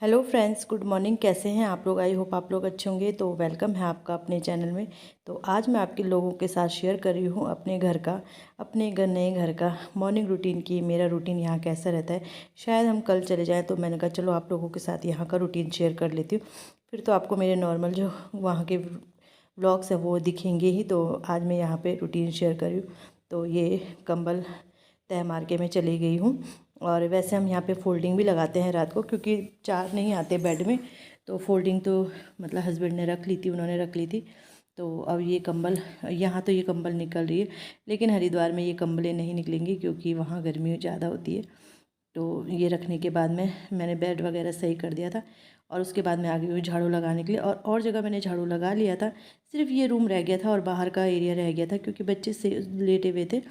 Hello friends, good morning. कैसे हैं आप लोग? आई होप आप लोग अच्छे होंगे। तो वेलकम है आपका अपने चैनल में। तो आज मैं आपके लोगों के साथ शेयर कर रही हूँ अपने नए घर का मॉर्निंग रूटीन की। मेरा रूटीन यहाँ कैसा रहता है। शायद हम कल चले जाएं, तो मैंने कहा चलो आप लोगों के साथ यहाँ का रूटीन शेयर कर लेती हूँ। फिर तो आपको मेरे नॉर्मल जो वहाँ के व्लॉग्स हैं वो दिखेंगे ही। तो आज मैं यहाँ पर रूटीन शेयर कर रही हूँ। तो ये कंबल तह मार के मैं चली गई हूँ। और वैसे हम यहाँ पे फोल्डिंग भी लगाते हैं रात को, क्योंकि चार नहीं आते बेड में। तो फोल्डिंग तो मतलब हस्बैंड ने रख ली थी, उन्होंने रख ली थी। तो अब ये कंबल यहाँ तो ये कंबल निकल रही है, लेकिन हरिद्वार में ये कंबलें नहीं निकलेंगी क्योंकि वहाँ गर्मी ज़्यादा होती है। तो ये रखने के बाद मैंने बेड वगैरह सही कर दिया था। और उसके बाद मैं आ गई हुई झाड़ू लगाने के लिए। और जगह मैंने झाड़ू लगा लिया था, सिर्फ ये रूम रह गया था और बाहर का एरिया रह गया था, क्योंकि बच्चे से लेटे हुए थे।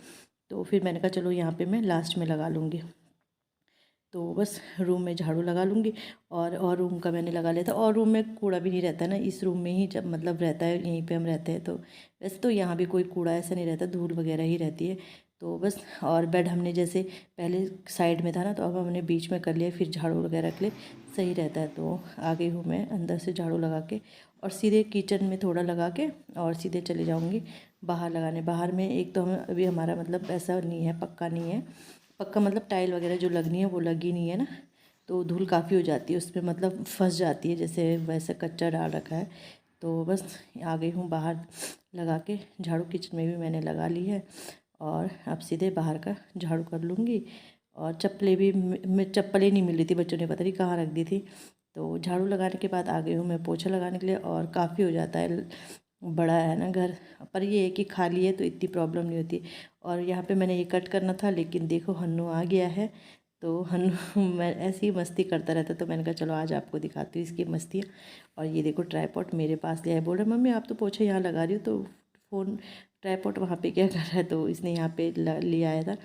तो फिर मैंने कहा चलो यहाँ पे मैं लास्ट में लगा लूँगी। तो बस रूम में झाड़ू लगा लूँगी। और रूम का मैंने लगा लिया था। और रूम में कूड़ा भी नहीं रहता ना, इस रूम में ही जब मतलब रहता है, यहीं पे हम रहते हैं। तो वैसे तो यहाँ भी कोई कूड़ा ऐसा नहीं रहता, धूल वगैरह ही रहती है। तो बस, और बेड हमने जैसे पहले साइड में था ना, तो अब हमने बीच में कर लिया, फिर झाड़ू वगैरह के लिए सही रहता है। तो आ गई हूँ मैं अंदर से झाड़ू लगा के, और सीधे किचन में थोड़ा लगा के और सीधे चले जाऊँगी बाहर लगाने। बाहर में एक तो हम अभी हमारा मतलब ऐसा नहीं है, पक्का नहीं है। पक्का मतलब टाइल वगैरह जो लगनी है वो लगी नहीं है ना, तो धूल काफ़ी हो जाती है उसमें, मतलब फंस जाती है, जैसे वैसे कच्चा डाल रखा है। तो बस आ गई हूँ बाहर लगा के झाड़ू। किचन में भी मैंने लगा ली है, और अब सीधे बाहर का झाड़ू कर लूँगी। और चप्पलें भी चप्पलें नहीं मिल रही थी, बच्चों ने पता नहीं कहाँ रख दी थी। तो झाड़ू लगाने के बाद आ गई हूँ मैं पोछा लगाने के लिए। और काफ़ी हो जाता है, बड़ा है ना घर, पर ये है कि खाली है तो इतनी प्रॉब्लम नहीं होती। और यहाँ पे मैंने ये कट करना था, लेकिन देखो हन्नू आ गया है। तो हन्नू मैं ऐसी ही मस्ती करता रहता, तो मैंने कहा चलो आज आपको दिखाती हूँ इसकी मस्तियाँ। और ये देखो ट्राईपॉड मेरे पास लिया है, बोल रहा मम्मी आप तो पोछा यहाँ लगा रही हो, तो फ़ोन ट्राईपॉड वहाँ पे क्या कर रहा है। तो इसने यहाँ पे लिया आया था।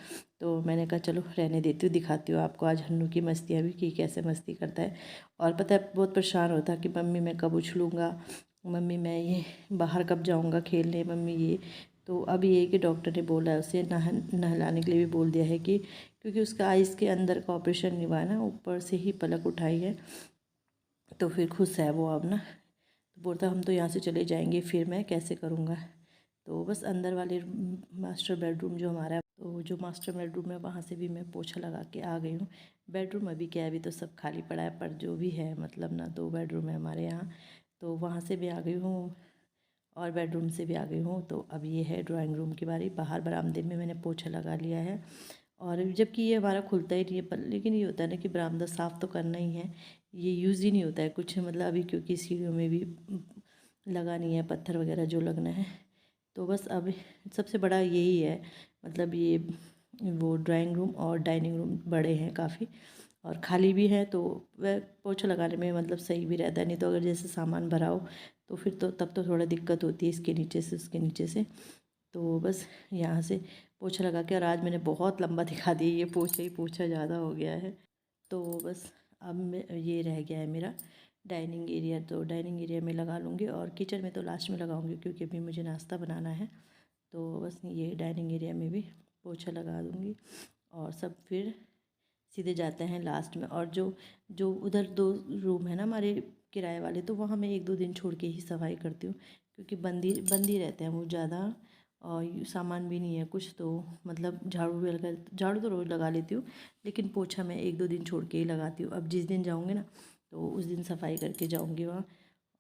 तो मैंने कहा चलो रहने देती हूँ, दिखाती हूँ आपको आज हन्नू की मस्तियाँ भी, कि कैसे मस्ती करता है। और पता है बहुत परेशान होता है कि मम्मी मैं कब उछलूँगा, मम्मी मैं ये बाहर कब जाऊंगा खेलने, मम्मी ये। तो अब ये है कि डॉक्टर ने बोला है उसे नहलाने के लिए भी बोल दिया है, कि क्योंकि उसका आइज़ के अंदर का ऑपरेशन नहीं हुआ है ना, ऊपर से ही पलक उठाई है। तो फिर खुश है वो अब ना। तो बोलता हम तो यहाँ से चले जाएंगे, फिर मैं कैसे करूँगा। तो बस अंदर वाले मास्टर बेडरूम जो हमारा है, तो जो मास्टर बेडरूम है वहाँ से भी मैं पोछा लगा के आ गई हूँ। बेडरूम अभी क्या है, अभी तो सब खाली पड़ा है, पर जो भी है मतलब ना, 2 बेडरूम है हमारे यहाँ। तो वहाँ से भी आ गई हूँ और बेडरूम से भी आ गई हूँ। तो अब ये है ड्राइंग रूम की बारी। बाहर बरामदे में मैंने पोछा लगा लिया है, और जबकि ये हमारा खुलता ही नहीं है, पर लेकिन ये होता है ना कि बरामदा साफ़ तो करना ही है। ये यूज़ ही नहीं होता है कुछ, मतलब अभी क्योंकि सीढ़ियों में भी लगा नहीं है पत्थर वगैरह जो लगना है। तो बस अब सबसे बड़ा यही है, मतलब ये वो ड्राइंग रूम और डाइनिंग रूम बड़े हैं काफ़ी, और खाली भी है। तो वह पोछा लगाने में मतलब सही भी रहता है। नहीं तो अगर जैसे सामान भरा हो तो फिर तो तब तो थोड़ा दिक्कत होती है, इसके नीचे से उसके नीचे से। तो बस यहाँ से पोछा लगा के, और आज मैंने बहुत लंबा दिखा दिया, ये पोछा ही पोछा ज़्यादा हो गया है। तो बस अब मैं ये रह गया है मेरा डाइनिंग एरिया, तो डाइनिंग एरिया में लगा लूँगी, और किचन में तो लास्ट में लगाऊंगी क्योंकि अभी मुझे नाश्ता बनाना है। तो बस ये डाइनिंग एरिया में भी पोछा लगा दूँगी, और सब फिर सीधे जाते हैं लास्ट में। और जो जो उधर 2 रूम है ना हमारे किराए वाले, तो वहाँ मैं 1-2 दिन छोड़ के ही सफाई करती हूँ, क्योंकि बंद ही रहते हैं वो ज़्यादा। और सामान भी नहीं है कुछ, तो मतलब झाड़ू तो रोज़ लगा लेती हूँ, लेकिन पोछा मैं 1-2 दिन छोड़ के ही लगाती हूँ। अब जिस दिन जाऊँगी ना, तो उस दिन सफाई करके जाऊँगी वहाँ।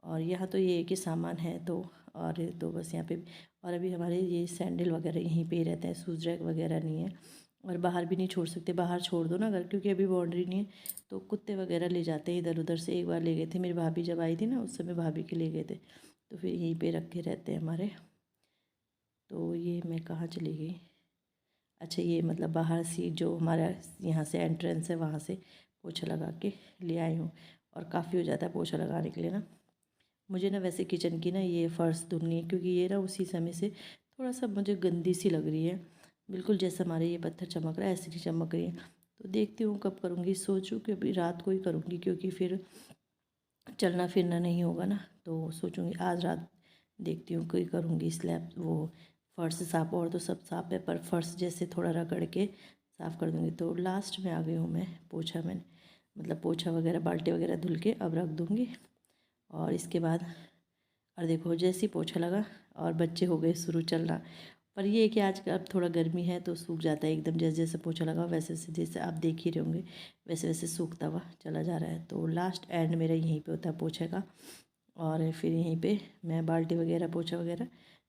और यहाँ तो ये है कि सामान है तो, और तो बस यहाँ पे। और अभी हमारे ये सैंडल वगैरह यहीं पे ही रहते हैं, शूज़ रैक वगैरह नहीं है। और बाहर भी नहीं छोड़ सकते, बाहर छोड़ दो ना अगर, क्योंकि अभी बाउंड्री नहीं है, तो कुत्ते वगैरह ले जाते हैं इधर उधर से। एक बार ले गए थे, मेरी भाभी जब आई थी ना, उस समय भाभी के ले गए थे। तो फिर यहीं पे रखे रहते हैं हमारे। तो ये मैं कहाँ चली गई, अच्छा ये मतलब बाहर से जो हमारा यहाँ से एंट्रेंस है, वहाँ से पोछा लगा के ले आई हूँ। और काफ़ी हो जाता है पोछा लगाने के लिए ना। मुझे ना वैसे किचन की ना ये फ़र्श धुलनी है, क्योंकि ये ना उसी समय से थोड़ा सा मुझे गंदी सी लग रही है, बिल्कुल जैसे हमारे ये पत्थर चमक रहा है ऐसे ही चमक रही है। तो देखती हूँ कब करूँगी, सोचूँ कि अभी रात को ही करूँगी, क्योंकि फिर चलना फिरना नहीं होगा ना। तो सोचूँगी आज रात देखती हूँ कोई करूँगी स्लैब वो फर्श साफ़। और तो सब साफ़ है, पर फर्श जैसे थोड़ा रगड़ के साफ़ कर दूँगी। तो लास्ट में आ गई हूँ मैं, पोछा मैंने मतलब पोछा वगैरह बाल्टी वगैरह धुल के अब रख दूँगी। और इसके बाद और देखो जैसे ही पोछा लगा और बच्चे हो गए शुरू चलना। पर ये है कि आज अब थोड़ा गर्मी है तो सूख जाता है एकदम, जैसे जैसे पोछा लगा वैसे वैसे, जैसे आप देख ही रहे होंगे वैसे वैसे सूखता हुआ चला जा रहा है। तो लास्ट एंड मेरा यहीं पे होता है पोछे का। और फिर यहीं पे मैं बाल्टी वगैरह पोछा वगैरह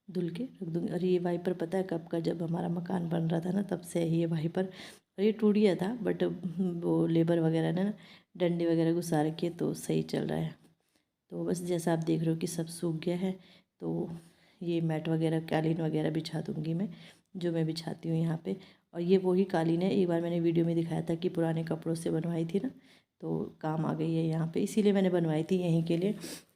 धुल के रख दूँगी। और ये वाइपर पता है कब का, जब हमारा मकान बन रहा था ना तब से है ये वाइपर। और ये टूट गया था बट वो लेबर वगैरह ने ना डंडी वगैरह घुसा रखी है तो सही चल रहा है। तो बस जैसा आप देख रहे हो कि सब सूख गया है। तो ये मैट वगैरह कालीन वगैरह बिछा दूँगी मैं, जो मैं बिछाती हूँ यहाँ पे। और ये वही कालीन है, एक बार मैंने वीडियो में दिखाया था कि पुराने कपड़ों से बनवाई थी ना, तो काम आ गई है यहाँ पे, इसीलिए मैंने बनवाई थी यहीं के लिए।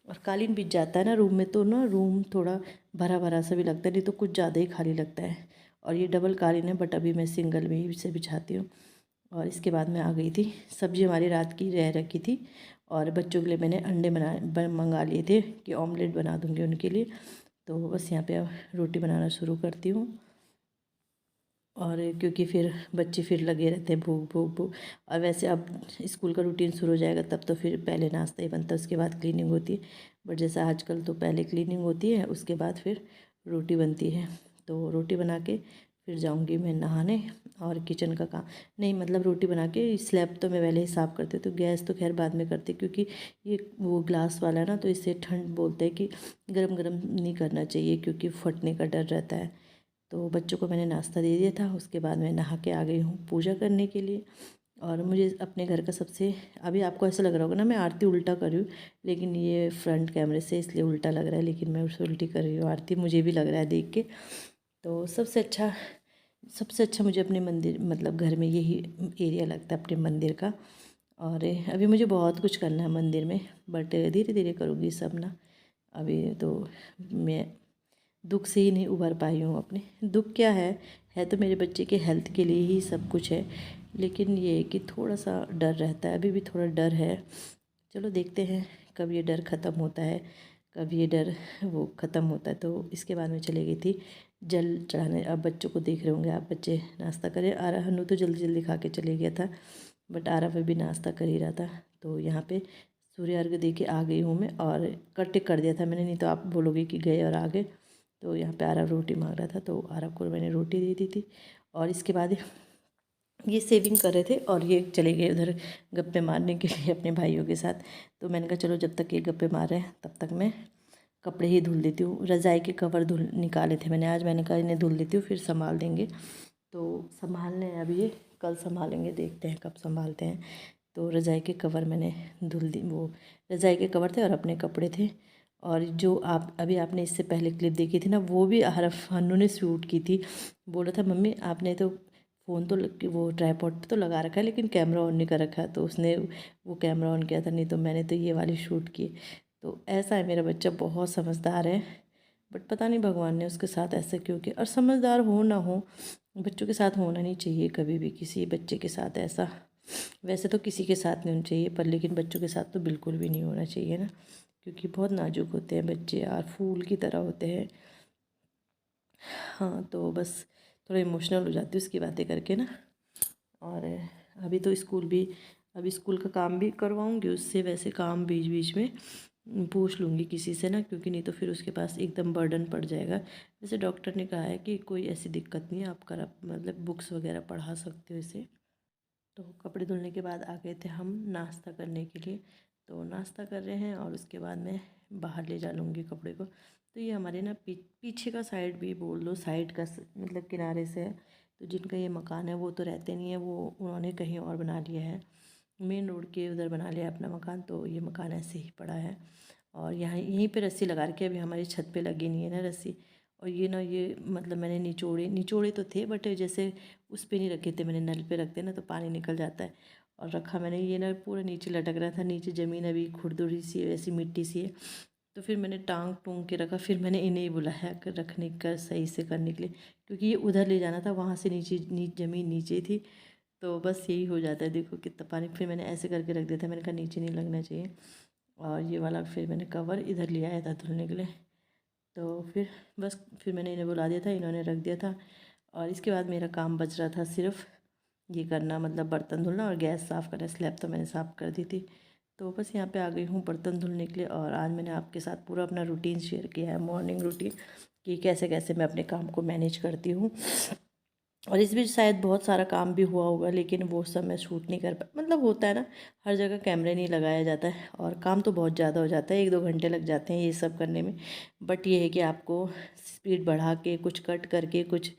और कालीन बिछ जाता है ना रूम में तो ना रूम थोड़ा भरा भरा सा भी लगता है, नहीं तो कुछ ज़्यादा ही खाली लगता है। और ये डबल कालीन है बट अभी मैं सिंगल में ही इसे बिछाती हूँ। और इसके बाद मैं आ गई थी, सब्ज़ी हमारी रात की रह रखी थी और बच्चों के लिए मैंने अंडे मंगा लिए थे कि ऑमलेट बना दूँगी उनके लिए। तो बस यहाँ पे अब रोटी बनाना शुरू करती हूँ। और क्योंकि फिर बच्चे फिर लगे रहते हैं भूख भूख भूख। और वैसे अब स्कूल का रूटीन शुरू हो जाएगा तब तो फिर पहले नाश्ता ही बनता है, उसके बाद क्लीनिंग होती है। बट जैसा आजकल तो पहले क्लीनिंग होती है उसके बाद फिर रोटी बनती है। तो रोटी बना के फिर जाऊंगी मैं नहाने और किचन का काम, नहीं मतलब रोटी बना के स्लैब तो मैं पहले ही साफ़ करती हूँ। तो गैस तो खैर बाद में करती क्योंकि ये वो ग्लास वाला है ना, तो इससे ठंड बोलते हैं कि गरम गरम नहीं करना चाहिए क्योंकि फटने का डर रहता है। तो बच्चों को मैंने नाश्ता दे दिया था, उसके बाद मैं नहा के आ गई हूँ पूजा करने के लिए। और मुझे अपने घर का सबसे, अभी आपको ऐसा लग रहा होगा ना मैं आरती उल्टा कर रही हूँ, लेकिन ये फ्रंट कैमरे से इसलिए उल्टा लग रहा है, लेकिन मैं उसे उल्टी कर रही हूँ आरती, मुझे भी लग रहा है देख के। तो सबसे अच्छा मुझे अपने मंदिर मतलब घर में यही एरिया लगता है अपने मंदिर का। और अभी मुझे बहुत कुछ करना है मंदिर में बट धीरे धीरे करूँगी सब ना। अभी तो मैं दुख से ही नहीं उभर पाई हूँ अपने। दुख क्या है तो मेरे बच्चे के हेल्थ के लिए ही सब कुछ है, लेकिन ये है कि थोड़ा सा डर रहता है, अभी भी थोड़ा डर है। चलो देखते हैं कब ये डर ख़त्म होता है, कब ये डर वो ख़त्म होता है। तो इसके बाद में चली गई थी जल चढ़ाने। अब बच्चों को देख रहे होंगे आप, बच्चे नाश्ता करें, आरा हन्नू तो जल्दी जल्दी खा के चले गया था बट आरा भी नाश्ता कर ही रहा था। तो यहाँ पे सूर्य अर्घ दे के आ गई हूँ मैं, और कट कर दिया था मैंने, नहीं तो आप बोलोगे कि गए और आ गए। तो यहाँ पे आरव रोटी मांग रहा था तो आरव को मैंने रोटी दे दी थी। और इसके बाद ये सेविंग कर रहे थे और ये चले गए उधर गप्पे मारने के लिए अपने भाइयों के साथ। तो मैंने कहा चलो जब तक ये गप्पे मार रहे हैं तब तक मैं कपड़े ही धुल देती हूँ। रज़ाई के कवर धुल निकाले थे मैंने आज, मैंने कहा इन्हें धुल देती हूँ फिर संभाल देंगे। तो संभालने हैं अभी ये, कल संभालेंगे, देखते हैं कब संभालते हैं। तो रज़ाई के कवर मैंने धुल दी, वो रज़ाई के कवर थे और अपने कपड़े थे। और जो आप अभी आपने इससे पहले क्लिप देखी थी ना, वो भी हरफ हन्नू ने शूट की थी। बोला था मम्मी आपने तो फ़ोन तो वो ट्राईपॉड पे तो लगा रखा है लेकिन कैमरा ऑन नहीं कर रखा है, तो उसने वो कैमरा ऑन किया था, नहीं तो मैंने तो ये वाली शूट की। तो ऐसा है मेरा बच्चा, बहुत समझदार है बट पता नहीं भगवान ने उसके साथ ऐसा क्यों किया। और समझदार हो ना हो, बच्चों के साथ होना नहीं चाहिए कभी भी किसी बच्चे के साथ ऐसा। वैसे तो किसी के साथ नहीं होना चाहिए पर लेकिन बच्चों के साथ तो बिल्कुल भी नहीं होना चाहिए ना, क्योंकि बहुत नाजुक होते हैं बच्चे यार, फूल की तरह होते हैं। हाँ तो बस थोड़ा इमोशनल हो जाती हूँ उसकी बातें करके ना। और अभी तो अभी स्कूल का काम भी करवाऊँगी उससे, वैसे काम बीच बीच में पूछ लूँगी किसी से ना, क्योंकि नहीं तो फिर उसके पास एकदम बर्डन पड़ जाएगा। वैसे डॉक्टर ने कहा है कि कोई ऐसी दिक्कत नहीं है, आप कर मतलब बुक्स वगैरह पढ़ा सकते हो इसे। तो कपड़े धुलने के बाद आ गए थे हम नाश्ता करने के लिए। तो नाश्ता कर रहे हैं और उसके बाद मैं बाहर ले जा लूँगी कपड़े को। तो ये हमारे ना पीछे का साइड भी बोल लो, साइड का मतलब किनारे से है। तो जिनका ये मकान है वो तो रहते नहीं है, वो उन्होंने कहीं और बना लिया है, मेन रोड के उधर बना लिया अपना मकान। तो ये मकान ऐसे ही पड़ा है और यहाँ यहीं पे रस्सी लगा रखी है, अभी हमारी छत पे लगी नहीं है ना रस्सी। और ये ना ये मतलब मैंने निचोड़े तो थे बट जैसे उस पे नहीं रखे थे मैंने, नल पे रखते ना तो पानी निकल जाता है। और रखा मैंने ये ना पूरा नीचे लटक रहा था, नीचे ज़मीन अभी खुरदुरी सी है, वैसी मिट्टी सी है। तो फिर मैंने टांग टूंग के रखा, फिर मैंने इन्हें ही बुलाया कर रखने का सही से करने के लिए, क्योंकि ये उधर ले जाना था, वहाँ से नीचे ज़मीन नीचे थी। तो बस यही हो जाता है, देखो कितना पानी। फिर मैंने ऐसे करके रख दिया था, मैंने कहा नीचे नहीं लगना चाहिए। और ये वाला फिर मैंने कवर इधर ले आया था धुलने के लिए। तो फिर मैंने इन्हें बुला दिया था, इन्होंने रख दिया था। और इसके बाद मेरा काम बच रहा था सिर्फ ये करना, मतलब बर्तन धुलना और गैस साफ़ करना। स्लैब तो मैंने साफ़ कर दी थी। तो बस यहाँ पे आ गई हूँ बर्तन धुलने के लिए। और आज मैंने आपके साथ पूरा अपना रूटीन शेयर किया है, मॉर्निंग रूटीन, कि कैसे कैसे मैं अपने काम को मैनेज करती हूँ। और इस बीच शायद बहुत सारा काम भी हुआ होगा, लेकिन वो सब मैं शूट नहीं कर मतलब होता है ना, हर जगह कैमरे नहीं लगाया जाता है और काम तो बहुत ज़्यादा हो जाता है, 1-2 घंटे लग जाते हैं ये सब करने में। बट ये है कि आपको स्पीड बढ़ा के, कुछ कट करके, कुछ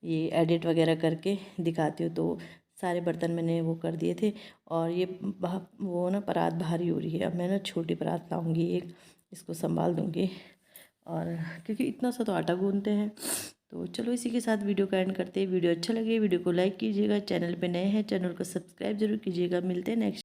ये एडिट वगैरह करके दिखाती हूँ। तो सारे बर्तन मैंने वो कर दिए थे। और ये वो ना परात भारी हो रही है, अब मैं ना छोटी परात लाऊँगी एक, इसको संभाल दूँगी। और क्योंकि इतना सा तो आटा गूंथते हैं। तो चलो इसी के साथ वीडियो का एंड करते हैं। वीडियो अच्छा लगे वीडियो को लाइक कीजिएगा, चैनल पे नए हैं चैनल को सब्सक्राइब जरूर कीजिएगा। मिलते हैं नेक्स्ट